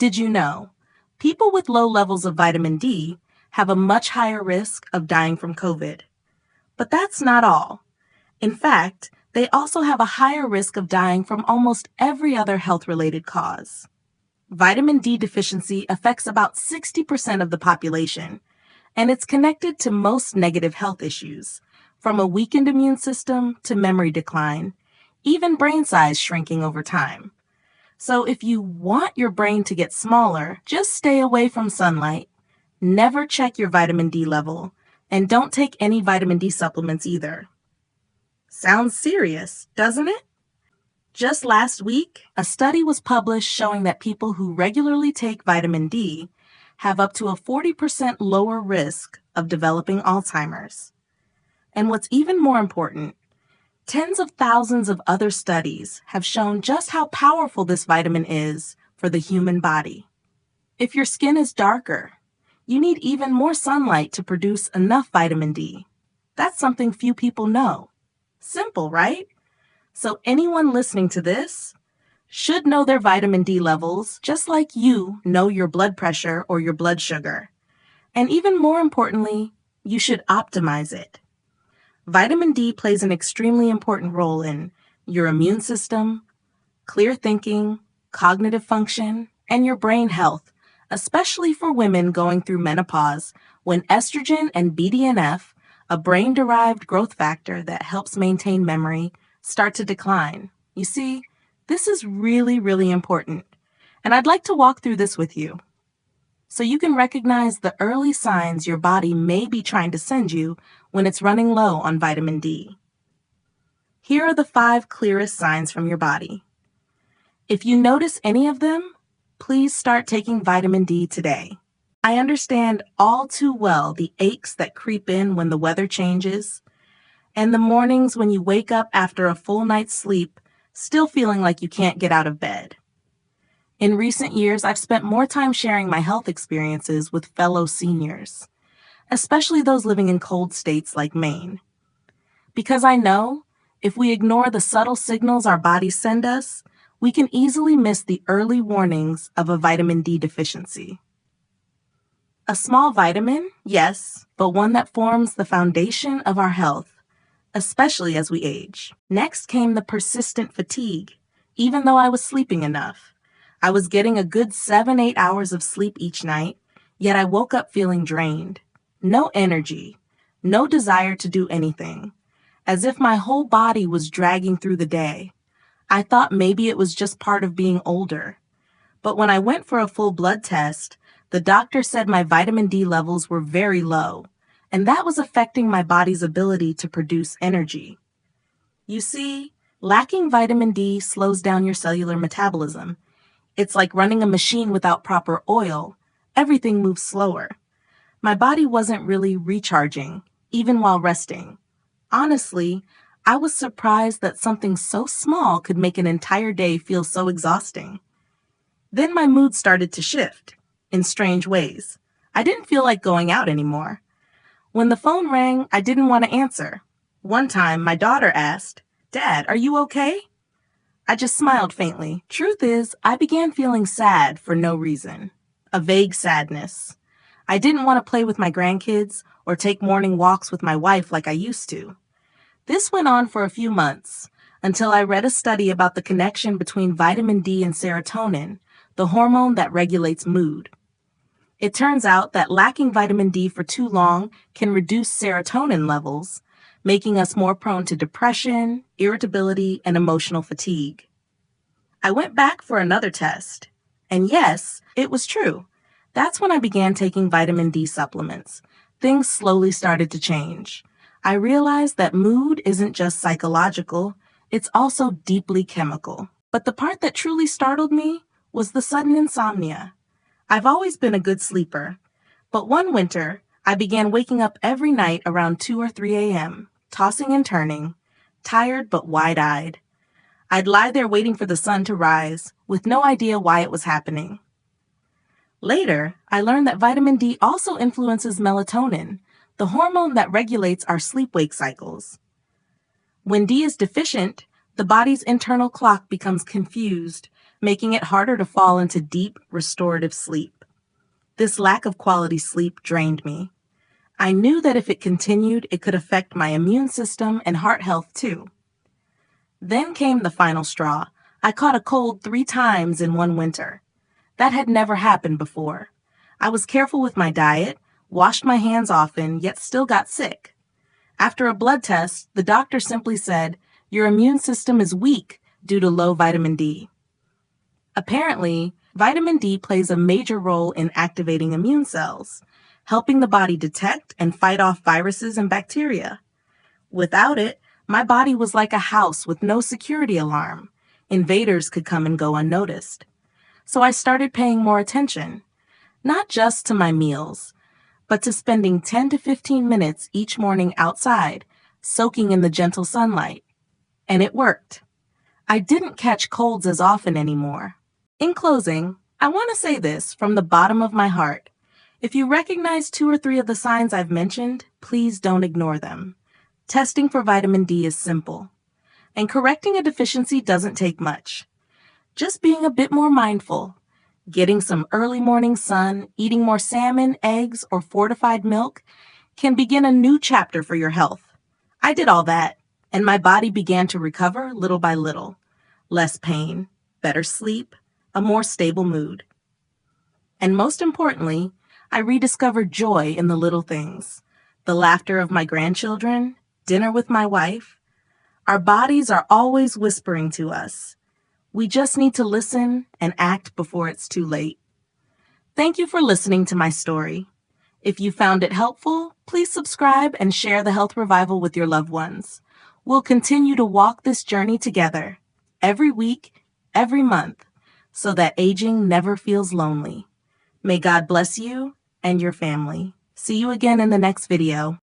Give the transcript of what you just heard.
Did you know? People with low levels of vitamin D have a much higher risk of dying from COVID. But that's not all. In fact, they also have a higher risk of dying from almost every other health-related cause. Vitamin D deficiency affects about 60% of the population, and it's connected to most negative health issues, from a weakened immune system to memory decline, even brain size shrinking over time. So if you want your brain to get smaller, just stay away from sunlight, never check your vitamin D level, and don't take any vitamin D supplements either. Sounds serious, doesn't it? Just last week, a study was published showing that people who regularly take vitamin D have up to a 40% lower risk of developing Alzheimer's. And what's even more important, tens of thousands of other studies have shown just how powerful this vitamin is for the human body. If your skin is darker, you need even more sunlight to produce enough vitamin D. That's something few people know. Simple, right? So anyone listening to this should know their vitamin D levels, just like you know your blood pressure or your blood sugar. And even more importantly, you should optimize it. Vitamin D plays an extremely important role in your immune system, clear thinking, cognitive function, and your brain health, especially for women going through menopause when estrogen and BDNF, a brain-derived growth factor that helps maintain memory, start to decline. You see, this is really, really important, and I'd like to walk through this with you so you can recognize the early signs your body may be trying to send you when it's running low on vitamin D. Here are the 5 clearest signs from your body. If you notice any of them, please start taking vitamin D today. I understand all too well the aches that creep in when the weather changes, and the mornings when you wake up after a full night's sleep, still feeling like you can't get out of bed. In recent years, I've spent more time sharing my health experiences with fellow seniors, especially those living in cold states like Maine. Because I know, if we ignore the subtle signals our bodies send us, we can easily miss the early warnings of a vitamin D deficiency. A small vitamin, yes, but one that forms the foundation of our health, especially as we age. Next came the persistent fatigue, even though I was sleeping enough. I was getting a good 7-8 hours of sleep each night, yet I woke up feeling drained. No energy, no desire to do anything, as if my whole body was dragging through the day. I thought maybe it was just part of being older. But when I went for a full blood test, the doctor said my vitamin D levels were very low, and that was affecting my body's ability to produce energy. You see, lacking vitamin D slows down your cellular metabolism. It's like running a machine without proper oil. Everything moves slower. My body wasn't really recharging, even while resting. Honestly, I was surprised that something so small could make an entire day feel so exhausting. Then my mood started to shift, in strange ways. I didn't feel like going out anymore. When the phone rang, I didn't want to answer. One time, my daughter asked, "Dad, are you okay?" I just smiled faintly. Truth is, I began feeling sad for no reason. A vague sadness. I didn't want to play with my grandkids or take morning walks with my wife like I used to. This went on for a few months, until I read a study about the connection between vitamin D and serotonin, the hormone that regulates mood. It turns out that lacking vitamin D for too long can reduce serotonin levels, making us more prone to depression, irritability, and emotional fatigue. I went back for another test, and yes, it was true. That's when I began taking vitamin D supplements. Things slowly started to change. I realized that mood isn't just psychological, it's also deeply chemical. But the part that truly startled me was the sudden insomnia. I've always been a good sleeper, but one winter, I began waking up every night around 2 or 3 a.m., tossing and turning, tired but wide-eyed. I'd lie there waiting for the sun to rise, with no idea why it was happening. Later, I learned that vitamin D also influences melatonin, the hormone that regulates our sleep-wake cycles. When D is deficient, the body's internal clock becomes confused, making it harder to fall into deep, restorative sleep. This lack of quality sleep drained me. I knew that if it continued, it could affect my immune system and heart health too. Then came the final straw. I caught a cold 3 times in one winter. That had never happened before. I was careful with my diet, washed my hands often, yet still got sick. After a blood test, the doctor simply said, "Your immune system is weak due to low vitamin D." Apparently, vitamin D plays a major role in activating immune cells, helping the body detect and fight off viruses and bacteria. Without it, my body was like a house with no security alarm. Invaders could come and go unnoticed. So I started paying more attention, not just to my meals, but to spending 10 to 15 minutes each morning outside, soaking in the gentle sunlight. And it worked. I didn't catch colds as often anymore. In closing, I want to say this from the bottom of my heart. If you recognize 2 or 3 of the signs I've mentioned, please don't ignore them. Testing for vitamin D is simple, and correcting a deficiency doesn't take much. Just being a bit more mindful, getting some early morning sun, eating more salmon, eggs, or fortified milk can begin a new chapter for your health. I did all that, and my body began to recover little by little. Less pain, better sleep, a more stable mood. And most importantly, I rediscovered joy in the little things. The laughter of my grandchildren, dinner with my wife. Our bodies are always whispering to us. We just need to listen and act before it's too late. Thank you for listening to my story. If you found it helpful, please subscribe and share the Health Revival with your loved ones. We'll continue to walk this journey together, every week, every month, so that aging never feels lonely. May God bless you and your family. See you again in the next video.